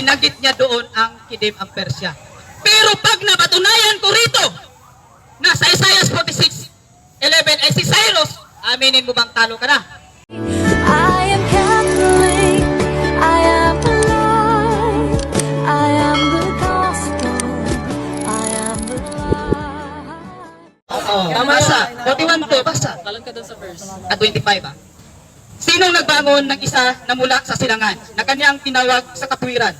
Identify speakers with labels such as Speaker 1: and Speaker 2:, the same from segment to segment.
Speaker 1: binanggit niya doon ang Kidim ang Persya. Pero pag napatunayan ko rito na sa Isaiah 46:11 ay si Cyrus, aminin mo bang talo ka na?
Speaker 2: I am Catholic, I am alive, I am the gospel, I am the light.
Speaker 1: Basa, 41 to, basa.
Speaker 3: Talan ka doon sa verse.
Speaker 1: At 25 ah. Sinong nagbangon ng isa na mula sa silangan na kanyang tinawag sa katwiran?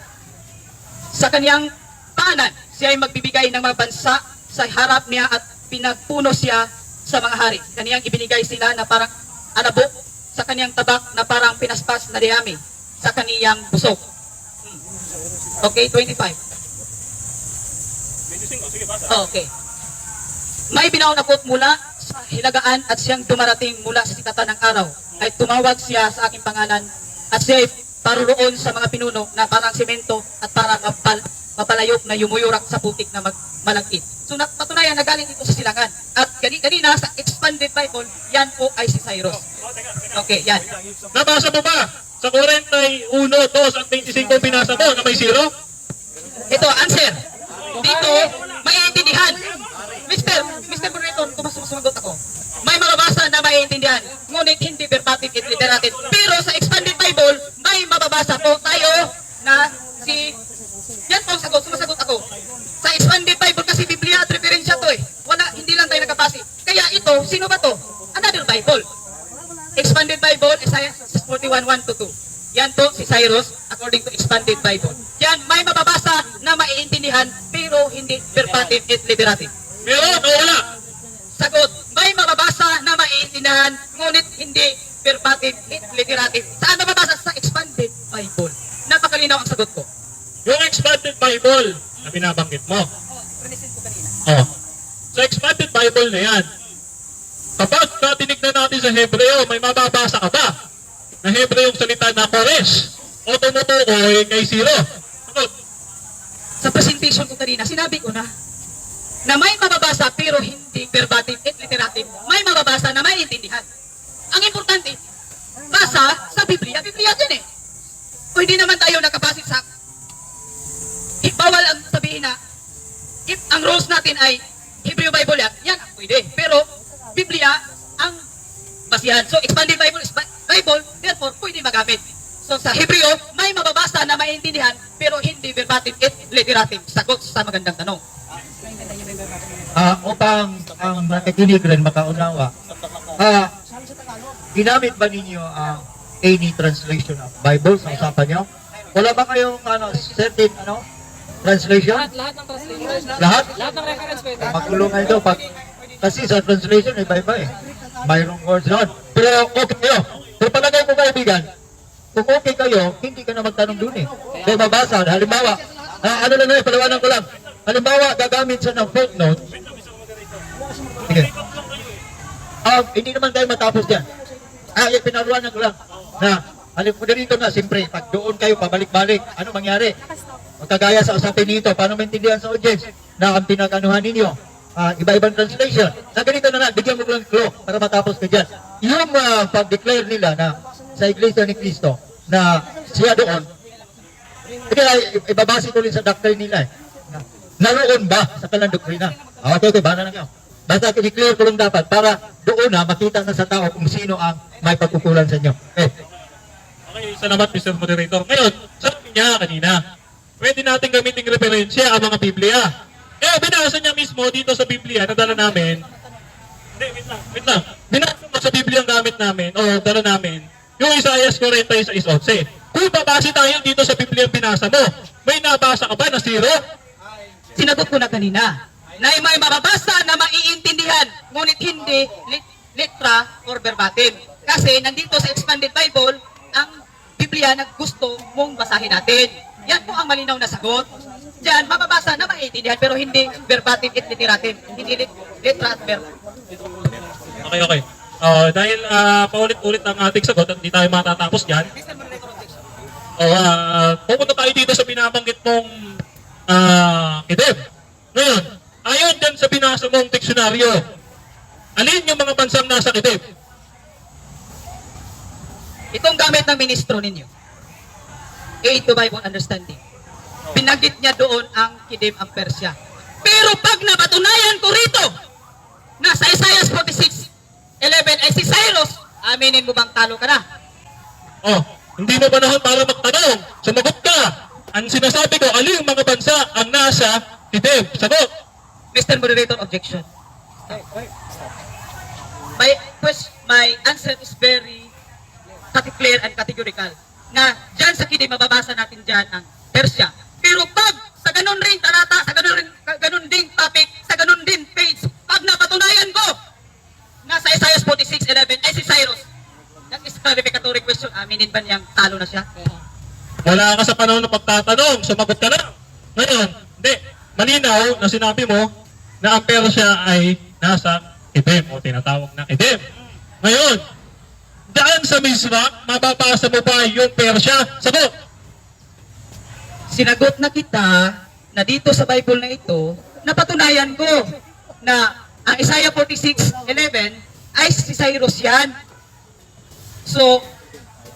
Speaker 1: Sa kanyang paanan, siya ay magbibigay ng mga bansa sa harap niya at pinagpuno siya sa mga hari. Kaniyang ibinigay sila na parang alabok, sa kaniyang tabak na parang pinaspas na diyami sa kaniyang busok. Okay, 25. Okay. May binaunakot mula sa hilagaan at siyang dumarating mula sa sikatan ng araw. Ay tumawag siya sa aking pangalan at siya ay paruroon sa mga pinuno na parang simento at parang mapalayok na yumuyurak sa putik na malagkit. So patunayan na galing ito sa silangan. At kanina sa expanded Bible, yan po ay si Cyrus. Okay, yan.
Speaker 4: Nabasa mo ba? Sa 41, 2 at 25 binasa mo na may zero?
Speaker 1: Ito, answer. Dito, maiintindihan. Mr. Burrito, sumagot ako. May mababasa na maiintindihan, ngunit hindi verbatim at literative. Pero sa expanded Bible, may mababasa po tayo na si... Yan po ang sagot, sumasagot ako. Sa expanded Bible kasi Biblia at referensya to eh. Wala, hindi lang tayo nagkapasi. Kaya ito, sino ba to? Another Bible. Expanded Bible, Isaiah 41:1-2. Yan po si Cyrus according to expanded Bible. Yan, may mababasa na maiintindihan pero hindi verbatim at literative.
Speaker 4: Meron o wala?
Speaker 1: Sagot, may mababasa na maiintindihan ngunit hindi verbatim at literative. Saan mababasa? Sa expanded Bible. Napakalinaw ang sagot ko.
Speaker 4: Yung expanded Bible na binabanggit mo. Oh. Sa expanded Bible na yan, kapag tinignan natin sa Hebreo, may mababasa ka ba na Hebreo yung salita na kores o tumutukoy kay zero? Sagot.
Speaker 1: Sa presentation ko kanina, sinabi ko na may mababasa pero hindi verbatim at literative. May mababasa na maiintindihan. Ang importante, basa sa Biblia. Biblia din eh. O hindi naman tayo nakabase sa... Bawal ang sabihin na if ang rules natin ay Hebrew Bible yan ang pwede. Pero Biblia ang basihan. So expanded Bible is Bible, therefore pwede magamit. So sa Hebreo, may mababasa na maiintindihan pero hindi verbatim at literative. Sagot sa magandang tanong.
Speaker 5: Upang ang nakikinig rin makaunawa, ginamit ba ninyo ang any translation of Bible sa usapan nyo? Wala ba kayong certain translation?
Speaker 3: Lahat ng translation.
Speaker 5: Lahat?
Speaker 3: Lahat ng reference pwede.
Speaker 5: Magkulungan ito. Kasi sa translation, iba-iba eh. Mayroong words doon. Pero okay kayo. Pero palagay mo kaibigan, kung okay kayo, hindi ka na magtanong doon eh. Kaya mabasa. Halimbawa, ano lang na palawanan ko lang. Halimbawa, gagamit siya ng footnote. Sige. Hindi naman tayo matapos dyan. Pinaruanan ko lang na halimbawa dito na, siyempre, pag doon kayo pabalik-balik, ano mangyari? Magkagaya sa usapin nito, paano maintindihan sa audience na ang pinag-anuhan ninyo? Iba-ibang translation. Na ganito na lang, bigyan mo ko lang clue para matapos ka dyan. Yung pag-declare nila na sa Iglesia ni Cristo na siya doon, kaya ibabase ko rin sa doctrine nila eh. Naroon ba sa kalang doktrina? Okay, bahala na kayo. Basta i-declare ko lang dapat para doon na makita na sa tao kung sino ang may pagkukulan sa inyo.
Speaker 4: Okay, salamat Mr. Moderator. Ngayon, sabi niya kanina, pwede natin gamitin referensya ang mga Biblia. Binasa niya mismo dito sa Biblia na dala namin. Hindi, wait lang. Binasa mo sa Biblia ang gamit namin, o dala namin, yung Isaiah 46:11. Kung babase tayo dito sa Biblia ang binasa mo, may nabasa ka ba na zero?
Speaker 1: Sinagot ko na kanina na may mababasa na maiintindihan ngunit hindi litra or verbatim. Kasi nandito sa expanded Bible, ang Biblia na gusto mong basahin natin. Yan po ang malinaw na sagot. Diyan, mababasa na maiintindihan pero hindi verbatim at literative. Hindi litra at verbatim.
Speaker 4: Okay. Dahil paulit-ulit ang ating sagot at hindi tayo matatapos dyan. Pupunta tayo dito sa binabanggit mong Kidim. Ngayon, ayon dyan sa binasa mong diksyonaryo, alin yung mga bansang nasa Kidim?
Speaker 1: Itong gamit ng ministro ninyo. Aid to Bible understanding. binanggit niya doon ang Kidim ang Persya. Pero pag napatunayan ko rito na sa Isaiah 46:11 ay si Cyrus, aminin mo bang talo ka na?
Speaker 4: Oh, hindi mo panahon para magtanong. Sumagot ka. Ang sinasabi ko, aling mga bansa ang nasa Kidim? Sagot.
Speaker 1: Mr. Moderator, objection. My answer is very clear and categorical. Na dyan sa Kidim, mababasa natin dyan ang Persya. Pero pag sa ganun rin talata, sa ganun din topic, sa ganun din page, pag napatunayan ko na sa Isaiah 46:11 ay si Cyrus, that is clarificatory question. Aminin ba niyang talo na siya?
Speaker 4: Wala ka sa panahon ng pagtatanong. Sumagot ka na. Ngayon, hindi. Malinaw na sinabi mo na ang Persya ay nasa Kidim o tinatawag na Kidim. Ngayon, daan sa Misra, mababasa mo ba yung Persya? Sagot.
Speaker 1: Sinagot na kita na dito sa Bible na ito, napatunayan ko na ang Isaiah 46:11 ay si Cyrus yan. So,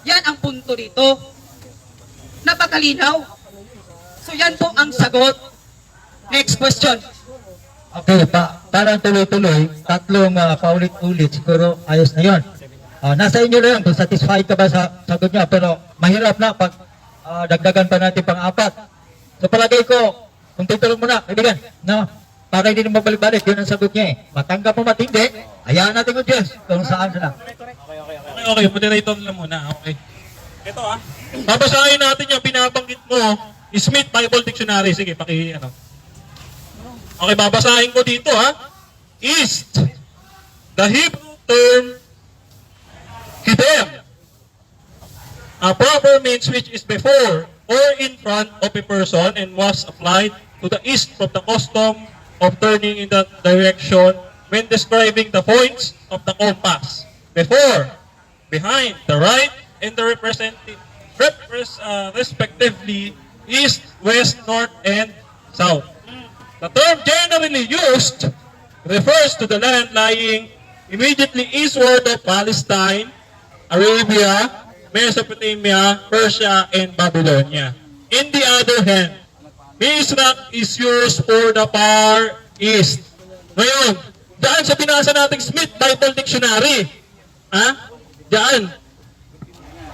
Speaker 1: yan ang punto dito. Napakalinaw. So, yan po ang sagot. Next question.
Speaker 5: Okay, parang tuloy-tuloy, tatlong paulit-ulit, siguro ayos na yun. Nasa inyo lang kung satisfied ka ba sa sagot niya, pero mahirap na pag dagdagan pa natin pang-apat. So palagay ko, kung tituloy mo na, kaibigan, no? Para hindi na mabalik-balik, yun ang sagot niya eh. Matanggap mo matindi, hayaan natin yung Diyos kung saan sila.
Speaker 4: Okay, moderator lang muna. Okay. Ito babasahin natin yung binabanggit mo, Smith Bible Dictionary. Sige, Okay, babasahin ko dito East. The Hebrew term Kidim. A proper means which is before or in front of a person and was applied to the east from the custom of turning in that direction when describing the points of the compass. Before, behind, the right, and the respectively east, west, north, and south. The term generally used refers to the land lying immediately eastward of Palestine, Arabia, Mesopotamia, Persia, and Babylonia. In the other hand, Mizrach is used for the far east. Ngayon, daan sa binasa nating Smith Bible Dictionary, daan,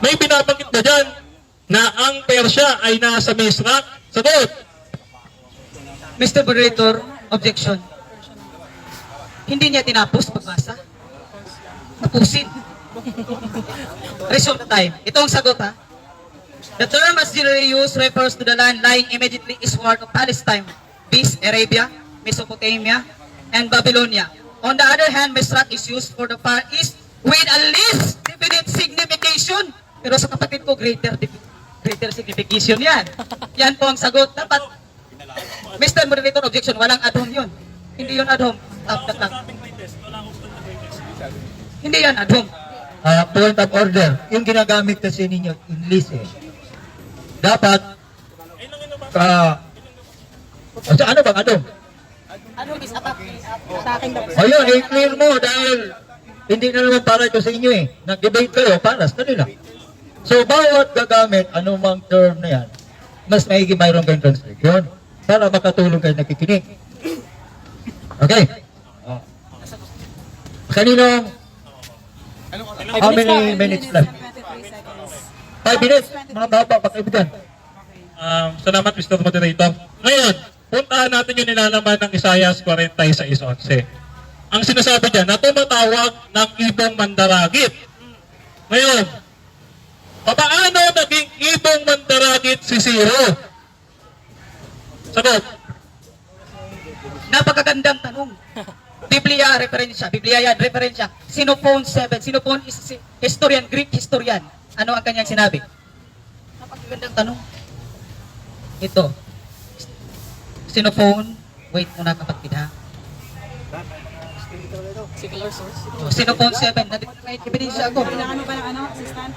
Speaker 4: may binabanggit ba dyan na ang Persya ay nasa Mizrach? Sagot.
Speaker 1: Mr. Moderator, objection. Hindi niya tinapos pagbasa. Tapusin. Resume time. Ito ang sagot The term as generally used refers to the land lying immediately eastward of Palestine, Greece, Arabia, Mesopotamia, and Babylonia. On the other hand, Mizrach is used for the far east with a least definite signification. Pero sa kapatid ko, greater signification yan. Yan po ang sagot. Dapat, Mr. Moderator, objection, walang ad-hom yun. Hindi yun ad-hom. Top that lang. Hindi yan ad-hom.
Speaker 5: Point of order, yung ginagamit kasi ninyo, English Dapat, ano bang ano? Ayun, i-clear mo dahil hindi na naman para ito sa inyo Nag-debate kayo, para sa kanila. So, bawat gagamit, anumang term na yan, mas maigi mayroon kayong translation para makatulong kayo nakikinig. Okay? Kanino? How many minutes left? 5 minutes, mga baba, pakaibigan.
Speaker 4: Salamat, Mr. Moderator. Ngayon, puntahan natin yung nilalaman ng Isaiah 46:11. Ang sinasabi dyan, na tumatawag ng ibong mandaragit. Ngayon, paano naging ibong mandaragit si Zero? Sagot.
Speaker 1: Napakagandang tanong. Biblia yan, referensya. Xenophon 7. Xenophon is historian, Greek historian. Ano ang kanyang sinabi? Napakagandang tanong. Ito. Xenophon, wait muna kapatid
Speaker 3: Secular source.
Speaker 1: Xenophon 7. May ebidensya ako.
Speaker 3: Kailangan mo ba ng assistant?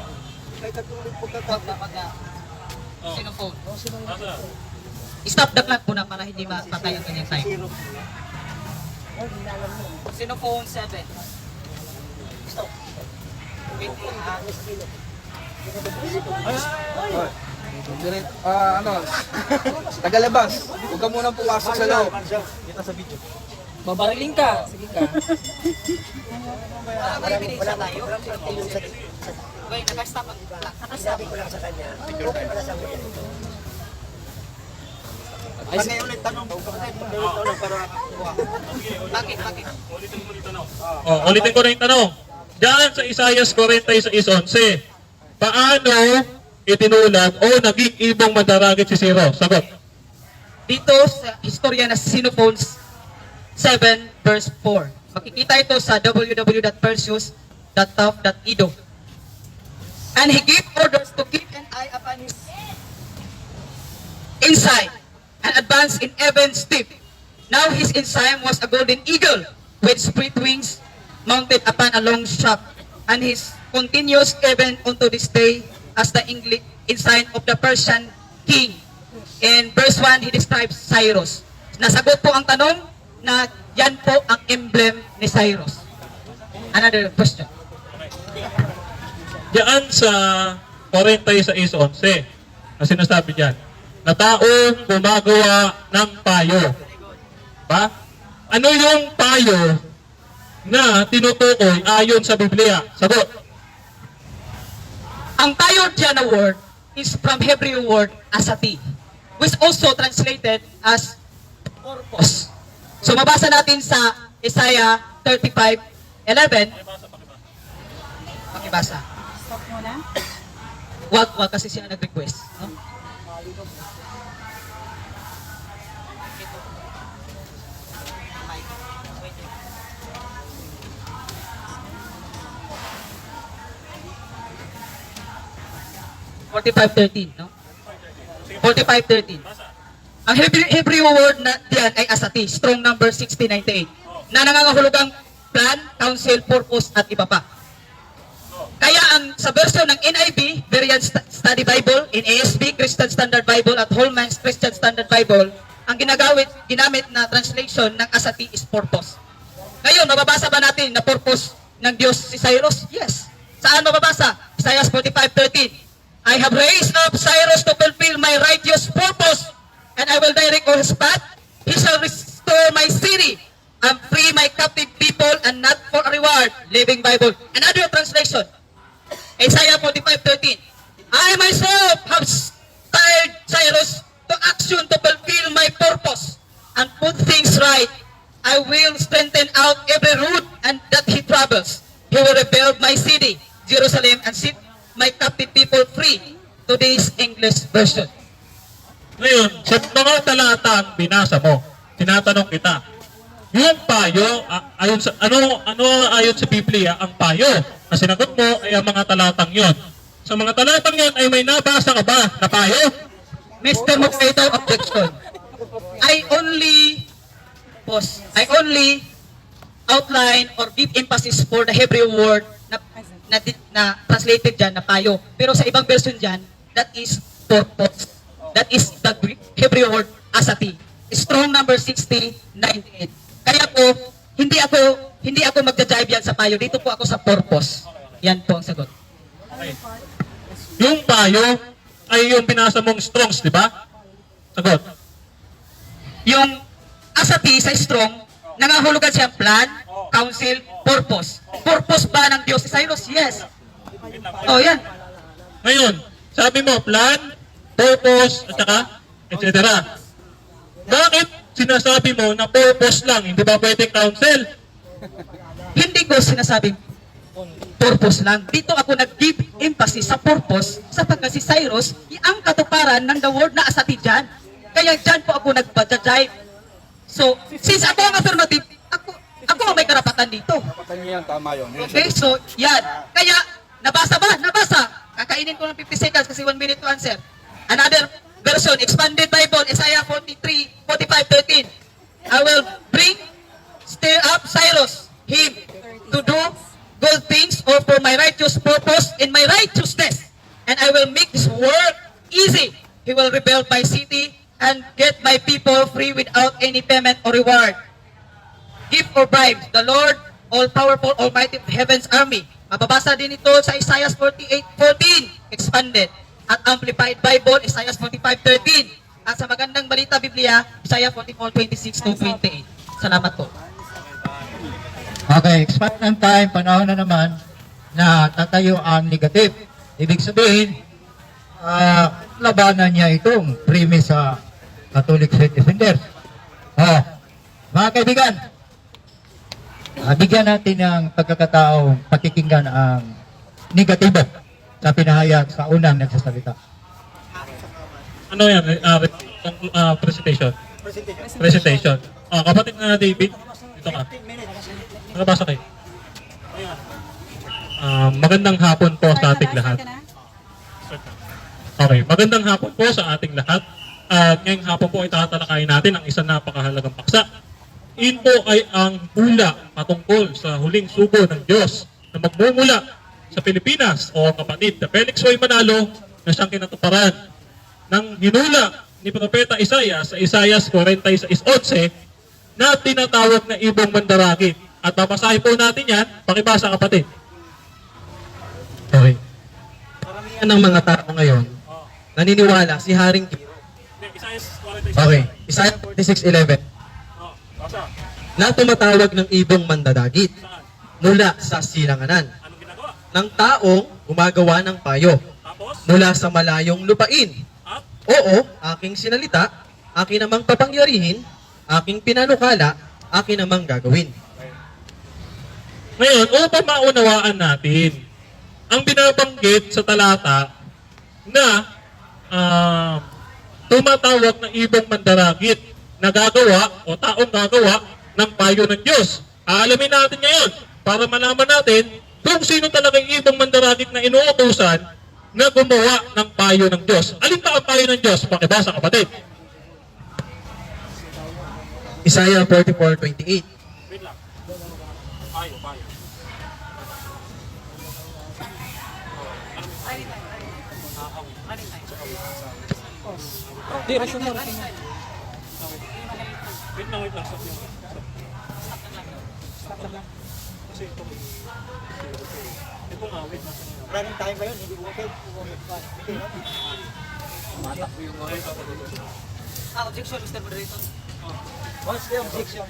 Speaker 1: Xenophon. Stop the clock muna para hindi mapatay ang kanyang time. Xenophon 7. Stop. Wait muna.
Speaker 6: Ano, tagalabas. Huwag ka munang pumasok sa loob.
Speaker 3: Babariling ka. Sige ka.
Speaker 4: Ulitin ko na yung tanong. Diyan sa Isaiah 46:11, paano itinulag o naging ibong mandaragit si Zero? Sagot.
Speaker 1: Dito sa historia na Xenophons 7 verse 4. Makikita ito sa www.perseus.top.edu. And he gave orders to keep an eye upon his ensign and advance in even steep. Now his ensign was a golden eagle with spread wings mounted upon a long shaft, and his continues even unto this day as the ensign of the Persian king. In verse 1, he describes Cyrus. Nasagot po ang tanong na yan po ang emblem ni Cyrus. Another question.
Speaker 4: Diyan sa 46:11, na sinasabi diyan, na taong gumagawa ng payo. Ba? Ano yung payo na tinutukoy ayon sa Biblia? Sagot.
Speaker 1: Ang tayo dyan na word is from Hebrew word asati, which also translated as purpose. So mabasa natin sa Isaiah 35:11. Pakibasa.
Speaker 3: Stop muna.
Speaker 1: Wag kasi siya nag-request. No? no? 45:13. Ang Hebrew word na diyan ay asati, strong number 6098, na nangangahulugang plan, counsel, purpose, at iba pa. Kaya ang sa version ng NIV, Variant Study Bible, in ASB, Christian Standard Bible, at Holman's Christian Standard Bible, ang ginamit na translation ng asati is purpose. Ngayon, mababasa ba natin na purpose ng Diyos si Cyrus? Yes. Saan mababasa? Isaiah 45:13. I have raised up Cyrus to fulfill my righteous purpose, and I will direct all his path. He shall restore my city and free my captive people, and not for a reward. Living Bible. Another translation. Isaiah 45:13. I myself have stirred Cyrus to action to fulfill my purpose and put things right. I will strengthen out every root and that he travels. He will rebuild my city, Jerusalem, and set my captive people free. Today's English version.
Speaker 4: Ngayon, sa mga talatang binasa mo, tinatanong kita, yung payo, ayon sa, ayon sa Biblia, ang payo na sinagot mo ay ang mga talatang yon. Sa mga talatang yon ay may nabasa ka ba na payo?
Speaker 1: Mr. Mokito, objection. I only outline or give emphasis for the Hebrew word na translated dyan na payo. Pero sa ibang version dyan, that is purpose. That is the Hebrew word asati. Strong number 6098. Kaya po, hindi ako magja-jive yan sa payo. Dito po ako sa purpose. Yan po ang sagot.
Speaker 4: Okay. Yung payo ay yung binasa mong Strongs, di ba? Sagot.
Speaker 1: Yung asati sa strong, nangahulugan siyang plan, counsel, purpose. Purpose ba ng Diyos si Cyrus? Yes. Oh, yan.
Speaker 4: Ngayon, sabi mo, plan, purpose, at saka, etc. Bakit sinasabi mo na purpose lang, hindi ba pwedeng counsel?
Speaker 1: Hindi ko sinasabing purpose lang. Dito ako nag-give emphasis sa purpose sapagkat si Cyrus, ang katuparan ng the word na asati dyan. Kaya dyan po ako nagpa-jive. So, since ako ang affirmative, ako ang may karapatan dito.
Speaker 6: Kapatan niyo yan, tama yun.
Speaker 1: Okay, so yan. Kaya, nabasa ba? Nabasa. Kakainin ko ng 50 seconds kasi 1 minute to answer. Another version, expanded Bible, Isaiah 45:13. I will stir up Cyrus, him, to do good things or for my righteous purpose in my righteousness. And I will make this work easy. He will rebuild my city and get my people free without any payment or reward. Gift or bribes, the Lord, all-powerful, almighty of heaven's army. Mababasa din ito sa Isaiah 48:14, expanded. At Amplified Bible, Isaiah 45:13. At sa magandang balita Biblia, Isaiah 44:26 to 28. Salamat po.
Speaker 5: Okay, expire ng time, panahon na naman na tatayo ang negative. Ibig sabihin, labanan niya itong premise sa Catholic Faith Defenders. Mga kaibigan, bigyan natin ng pagkakataong pakikinggan ang negatibo sa pinahayag sa unang nagsasalita.
Speaker 4: Ano yan? Presentation. Presentation. Kapatid na David, dito ka. Nakabasa kayo. Magandang hapon po sa ating lahat. Okay, magandang hapon po sa ating lahat. At ngayong hapon po ay tatalakayin natin ang isang napakahalagang paksa. Iyon po ay ang hula patungkol sa huling sugo ng Diyos na magmumula sa Pilipinas o kapatid na Felix Hoy Manalo na siyang kinatuparan ng hinula ni Propeta Isaiah sa Isaiah 46:11 na tinatawag na ibong mandaragit. At babasahin po natin yan, pakibasa kapatid.
Speaker 7: Okay. Karamihan ng mga tao ngayon, naniniwala si Haring Okay, Isaiah 46:11 na tumatawag ng ibong mandadagit mula sa silanganan ng taong gumagawa ng payo mula sa malayong lupain. Oo, aking sinalita, aking namang papangyarihin, aking pinanukala, aking namang gagawin.
Speaker 4: Ngayon, upang maunawaan natin ang binabanggit sa talata na tumatawag ng ibong mandaragit na gagawa o taong gagawa ng payo ng Diyos. Aalamin natin ngayon para malaman natin kung sino talaga yung ibong mandaragit na inuutusan na gumawa ng payo ng Diyos. Alin ba ang payo ng Diyos? Pakibasa kapatid.
Speaker 7: Isaiah 44:28.
Speaker 3: Di, resume mo.
Speaker 4: Wait lang.
Speaker 5: Maraming time ba yun? Hindi okay.
Speaker 1: Objection, Mr. Moderator.
Speaker 5: What's the objection?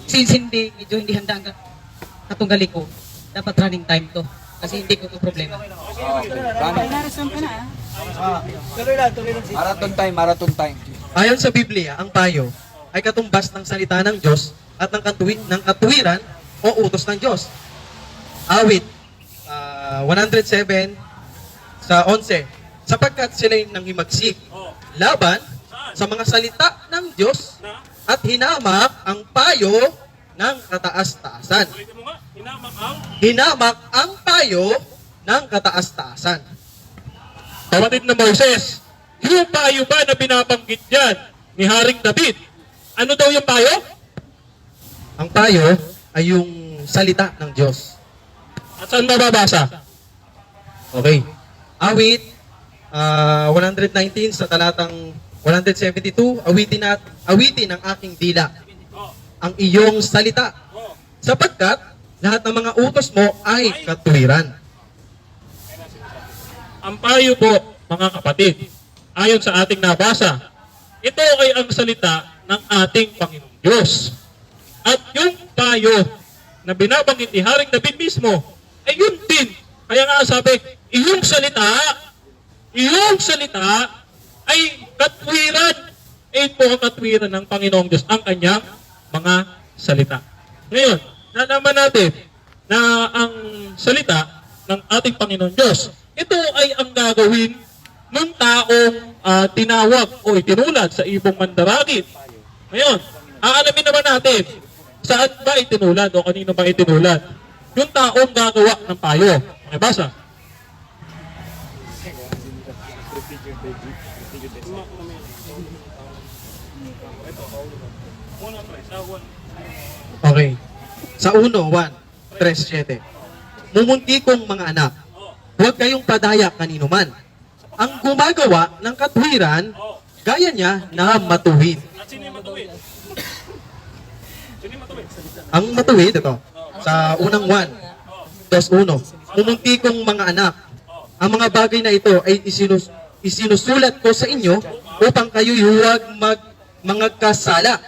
Speaker 1: Since medyo hindi handa ang katunggali ko, dapat running time to. Kasi hindi ko ito problema.
Speaker 3: Ay, na-resume ka na
Speaker 5: Tuloy lang.
Speaker 6: Marathon time.
Speaker 7: Ayon sa Biblia, ang payo ay katumbas ng salita ng Diyos at ng katuwiran o utos ng Diyos. Awit 107 sa 11. Sapagkat sila'y nanghimagsik laban sa mga salita ng Diyos at hinamak ang payo ng kataas-taasan.
Speaker 4: Ulitin mo nga, hinamak ang
Speaker 7: Hinamak ang payo ng kataas-taasan.
Speaker 4: kapatid na Moses. Yung payo ba na binabanggit dyan ni Haring David? Ano daw yung payo?
Speaker 7: Ang payo ay yung salita ng Diyos.
Speaker 4: At saan mababasa?
Speaker 7: Okay. Awit 119 sa talatang 172, awitin ang aking dila, ang iyong salita, sapagkat lahat ng mga utos mo ay katuwiran.
Speaker 4: Ang payo po, mga kapatid, ayon sa ating nabasa, ito ay ang salita ng ating Panginoong Diyos. At yung payo na binabanggit ni Haring David mismo, ay yun din. Kaya nga sabi, iyong salita ay katwiran. Ayun po ang katwiran ng Panginoong Diyos, ang kanyang mga salita. Ngayon, nalaman natin na ang salita ng ating Panginoong Diyos, ito ay ang gagawin ng taong tinawag o itinulad sa ibong mandaragit. Ngayon, aalamin naman natin saan ba itinulad o kanino ba itinulad yung taong gagawa ng payo. Makibasa.
Speaker 7: Okay. Sa 1:3-7. Mumunti kong mga anak, huwag kayong padaya kanino man. Ang gumagawa ng katwiran, gaya niya na matuwid.
Speaker 4: At sino yung matuwid? Sino yung matuwid?
Speaker 7: Ang matuwid, ito, sa unang 1:1. Mumunti kong mga anak, ang mga bagay na ito ay isinusulat ko sa inyo upang kayo huwag mga kasala.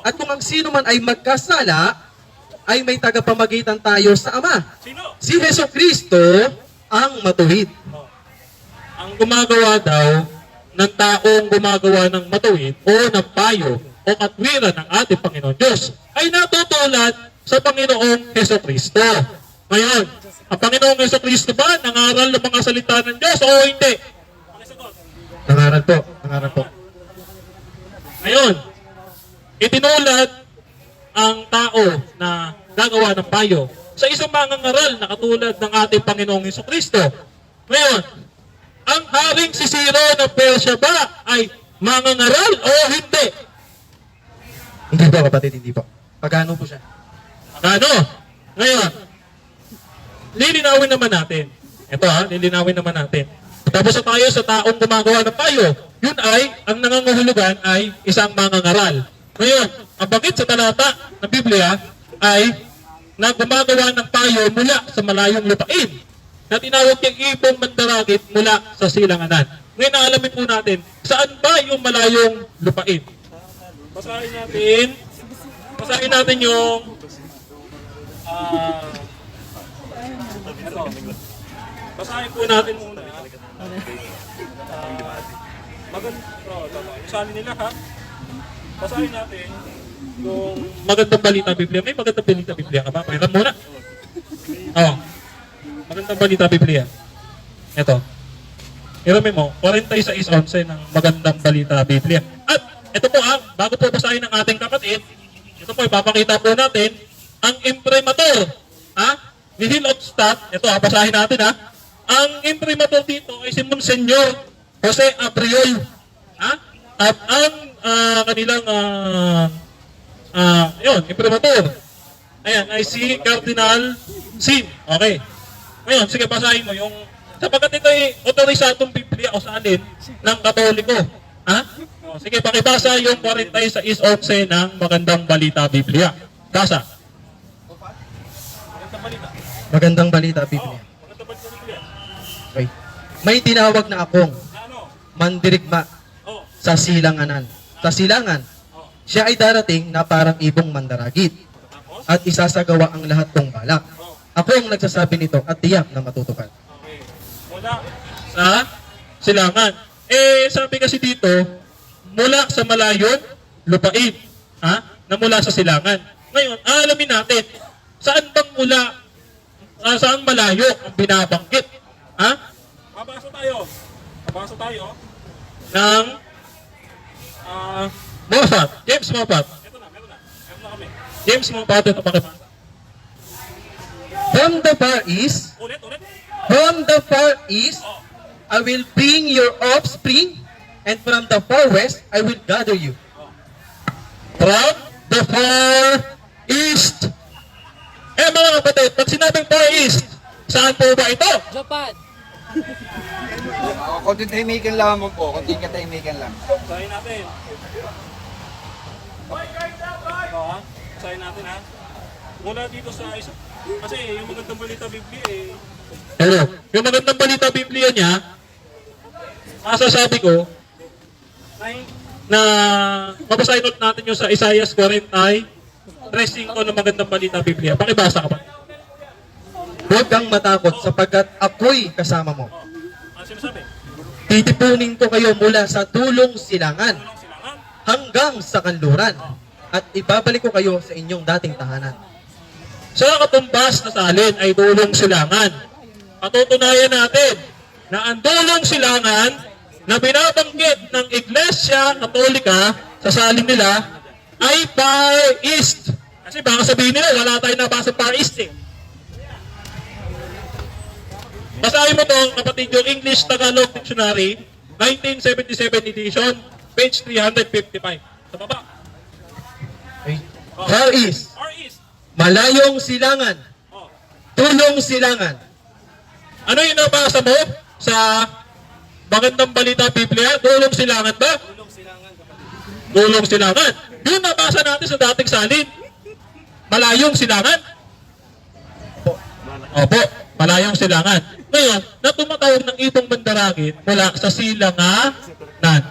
Speaker 7: At kung ang sino man ay magkasala, ay may tagapamagitan tayo sa Ama.
Speaker 4: Sino?
Speaker 7: Si Jesucristo ang matuwid.
Speaker 4: Ang gumagawa daw ng taong gumagawa ng matuwid o ng payo o katwiran ng ating Panginoon Diyos ay natutulad sa Panginoong Jesucristo. Ngayon, ang Panginoong Jesucristo ba nangaral ng mga salita ng Diyos o hindi?
Speaker 7: Nangaral po. Nangaral po.
Speaker 4: Ngayon, itinulad ang tao na gagawa ng payo sa isang mangangaral na katulad ng ating Panginoong Jesucristo. Ngayon, ang haring si Ciro ng Persia ba ay mangangaral o hindi?
Speaker 7: Hindi po kapatid, hindi po. Pagano po siya?
Speaker 4: Ano? Ngayon, lilinawin naman natin. Ito lilinawin naman natin. Tapos na tayo sa taong gumagawa ng payo. Yun ay, ang nangangahulugan ay isang mangangaral. Ngayon, ang bakit sa talata ng Biblia ay na gumagawa ng payo mula sa malayong lupain na tinawag niyang ibong mandaragit mula sa silanganan. Ngayon, naalamin po natin, saan ba yung malayong lupain? Basahin natin yung basahin po natin muna. Basahin nila ha. Basahin natin yung magandang balita Biblia. May magandang balita Biblia ka ba? Pakiram muna. Magandang balita Biblia. Ito. Irami mo, 46:11 ng magandang balita Biblia. At ito po bago po basahin ng ating kapatid, ito po ipapakita po natin ang imprimatur. Ni Hill of Stat. Ito basahin natin Ang imprimatur dito ay si Monsignor Jose Abriol. At ang kanilang imprimatur. Ayan, ay si Cardinal Sim. Okay. Ngayon, sige, basahin mo yung sapagkat ito ay otorisadong Biblia o salin ng Katoliko. Sige, pakibasa yung 46:11 ng magandang balita Biblia. Basa.
Speaker 7: Magandang balita, Biblia. Okay. May tinawag na akong mandirigma sa silanganan. Sa silangan, siya ay darating na parang ibong mandaragit at isasagawa ang lahat kong balak. Ako ang nagsasabi nito at tiyak na matutupad.
Speaker 4: Mula sa silangan. Sabi kasi dito, mula sa malayon, lupain. Na mula sa silangan. Ngayon, alamin natin, saan bang mula, saan malayo ang binabanggit? Mabasa tayo ng Moffat, James Moffat. Meron na kami. James Moffat, ito pakibasa.
Speaker 7: From the far east,
Speaker 4: Ulit.
Speaker 7: from the far east, I will bring your offspring, and from the far west, I will gather you.
Speaker 4: From the far east. Mga kapatid, pag sinabing far east, saan po ba ito?
Speaker 3: Japan.
Speaker 6: Konting tahimikan lang mo po. Konting katahimikan lang.
Speaker 4: Sayin natin. Sayin natin Mula dito sa isa. Kasi yung magandang balita Biblia Hello. Yung magandang balita Biblia niya, masasabi ko, na mabasahin ulit natin yung sa Isaiah 40:3 ng magandang balita Biblia. Pakibasa ka ba?
Speaker 7: Huwag kang matakot sapagkat ako'y kasama mo.
Speaker 4: Ano sinasabi?
Speaker 7: Titipunin ko kayo mula sa dulong silangan hanggang sa kanluran at ibabalik ko kayo sa inyong dating tahanan.
Speaker 4: Sa katumbas na salin ay dulong silangan. Patutunayan natin na ang dulong silangan na binabanggit ng Iglesia Katolika sa salin nila ay Far East. Kasi baka sabihin nila, wala tayong nabasa Far East Basahin mo to, kapatid, yung English Tagalog Dictionary, 1977 edition, page 355. Sa baba.
Speaker 7: Okay. Far east,
Speaker 4: Far East.
Speaker 7: malayong silangan, dulong silangan.
Speaker 4: Ano yung nabasa mo sa magandang balita Biblia? Dulong silangan ba? Dulong silangan. Yung nabasa natin sa dating salin. Malayong silangan. Opo. malayong silangan. Ngayon, na tumatawag ng ibong mandaragit mula sa silanganan.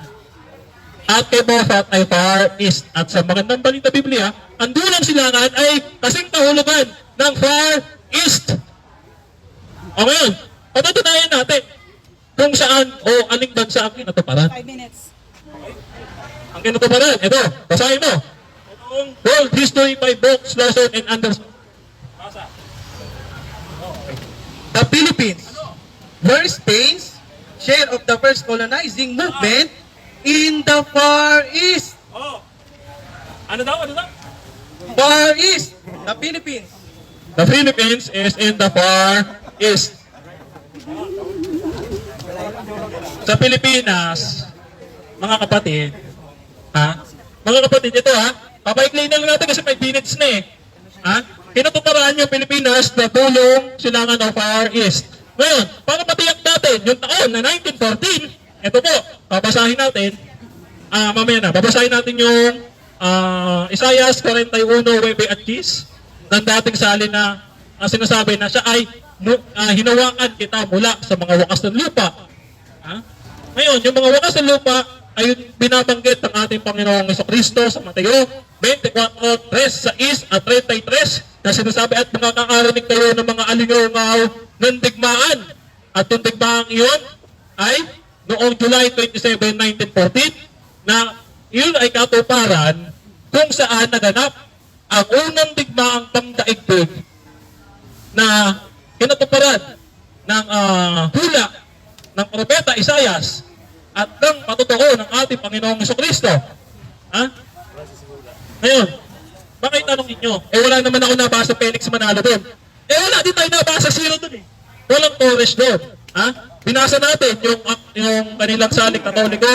Speaker 4: At kay Moffat ay far east. At sa magandang balita Biblia, ang dulang silangan ay kasing kahulugan ng far east. O ngayon, patutunayan natin kung saan o aling bansa ang kinatuparan.
Speaker 3: 5 minutes.
Speaker 4: Ang kinatuparan, ito, basahin mo. Itong World History by Brooks, Lawson, and Anderson.
Speaker 7: The Philippines were Spain's share of the first colonizing movement in the Far East.
Speaker 4: Oh. Ano daw?
Speaker 7: Far East, the Philippines.
Speaker 4: The Philippines is in the far east. Sa Pilipinas, mga kapatid, mga kapatid, ito papaikliin na lang natin kasi 5 minutes na kinatuparan yung Pilipinas na pulong silangan ng Far East. Ngayon, para matiyak natin yung taon na 1914, ito po, babasahin natin, mamaya na, babasahin natin yung Isaias 41, 9 at 10, ng dating salin na sinasabi na siya ay hinawakan kita mula sa mga wakas ng lupa. Ngayon, yung mga wakas ng lupa ay binabanggit ng ating Panginoong Jesucristo sa Mateo 24:3, 6 at 33 na sinasabi at makakarinig kayo ng mga alingaw ng digmaan. At yung digmaan iyon ay noong July 27, 1914 na iyon ay katuparan kung saan naganap ang unang digmaang pangdaigdig na kinatuparan ng hula ng propeta Isaias at ng patutuo ng ating Panginoong Jesucristo. Ngayon, bakit tanong ninyo? Wala naman ako nabasa Felix Manalo doon. Wala, di tayo nabasa zero doon Walang Torres doon. Binasa natin yung kanilang saling katoliko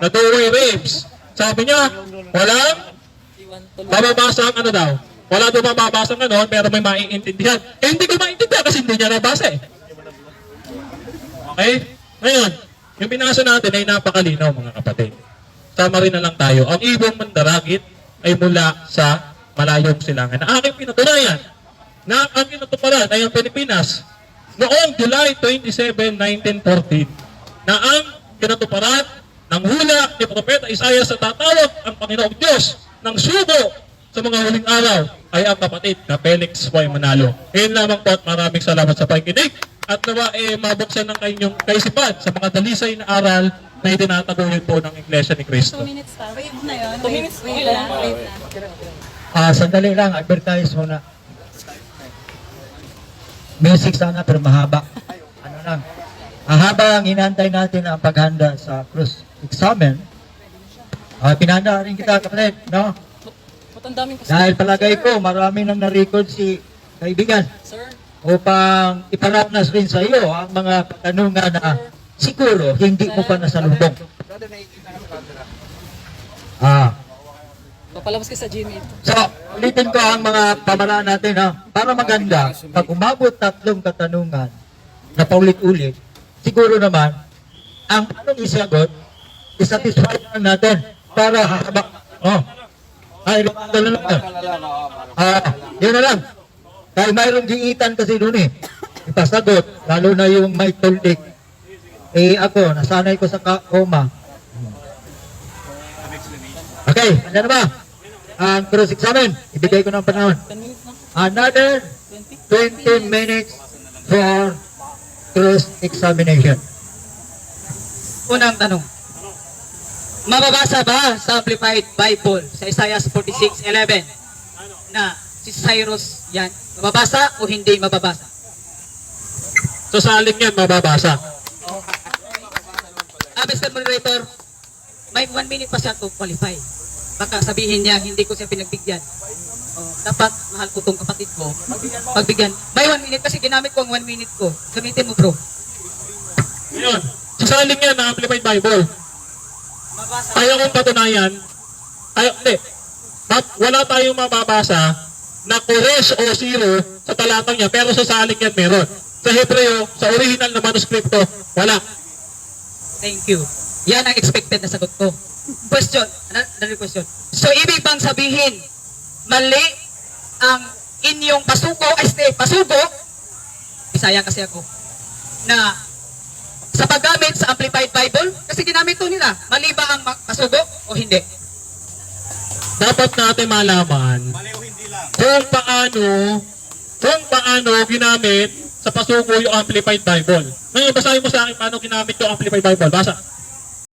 Speaker 4: na Doorway Raves. Sabi niya, walang mababasa ang daw. Wala doon mababasa ng pero may maiintindihan. Hindi ko maintindihan kasi hindi niya nabasa Okay? Ngayon, yung binasa natin ay napakalinaw mga kapatid. Sama rin na lang tayo. Ang ibong mandaragit ay mula sa malayong silangan. Na aking pinatunayan na ang kinatuparan ay ang Pilipinas noong July 27, 1914 na ang kinatuparan ng hula ni Propeta Isaias sa tatawag ang Panginoong Diyos ng sugo sa mga huling araw ay ang kapatid na Felix Y. Manalo. Ngayon lamang po at maraming salamat sa pakikinig at nawa mabuksan ng kanyang kaisipan sa mga dalisay na aral na itinataguyod po ng Iglesia ni
Speaker 3: 2
Speaker 4: Cristo.
Speaker 3: minutes pa. Wave na yun. 2 minutes. Wave na.
Speaker 5: Sandali lang, advertise muna. Music sana pero mahaba. Ano lang. Habang hinantay natin ang paghanda sa cruise examen, pinahanda rin kita kapatid, no?
Speaker 3: Ba't ang daming kasi?
Speaker 5: Dahil palagay ko, marami nang na-record si kaibigan
Speaker 3: Sir,
Speaker 5: upang iparanas rin sa iyo ang mga katanungan na siguro hindi mo pa nasalubong.
Speaker 3: papalabas ka sa Jimmy ito.
Speaker 5: So, ulitin ko ang mga pamalaan natin para maganda, pag umabot 3 katanungan na paulit-ulit, siguro naman, ang anong isagot, isatisfy lang natin para habang, ito na lang. Yun na lang. Dahil mayroong giitan kasi doon ipasagot, lalo na yung may tuldik. Ako, nasanay ko sa coma. Okay, andyan na ba? Ang cross examen, ibigay ko ng panahon.
Speaker 3: 10 minutes na.
Speaker 5: Another 20 minutes for cross examination.
Speaker 1: Unang tanong. Mababasa ba sa Amplified Bible sa Isaiah 46:11 na si Cyrus yan? Mababasa o hindi mababasa?
Speaker 4: So sa alin yan mababasa?
Speaker 1: Mr. Moderator, may 1 minute pa siya to qualify. Baka sabihin niya, hindi ko siya pinagbigyan. Dapat, mahal ko tong kapatid ko. Pagbigyan. May 1 minute kasi ginamit ko ang 1 minute ko. Gamitin mo, bro.
Speaker 4: Ngayon, sa alin yan na Amplified Bible? Kaya kong patunayan, wala tayong mababasa na kores o zero sa talatang niya, pero sa saling yan meron. Sa Hebreo, sa original na manuskripto, wala.
Speaker 1: Thank you. Yan ang expected na sagot ko. Question. Another question. So, ibig bang sabihin, mali ang inyong pasuko Bisaya kasi ako, na sa paggamit sa Amplified Bible, kasi ginamit to nila, mali ba ang masugo o hindi?
Speaker 4: Dapat natin malaman kung paano ginamit sa pasuko yung Amplified Bible. Ngayon, basahin mo sa akin paano ginamit yung Amplified Bible. Basa.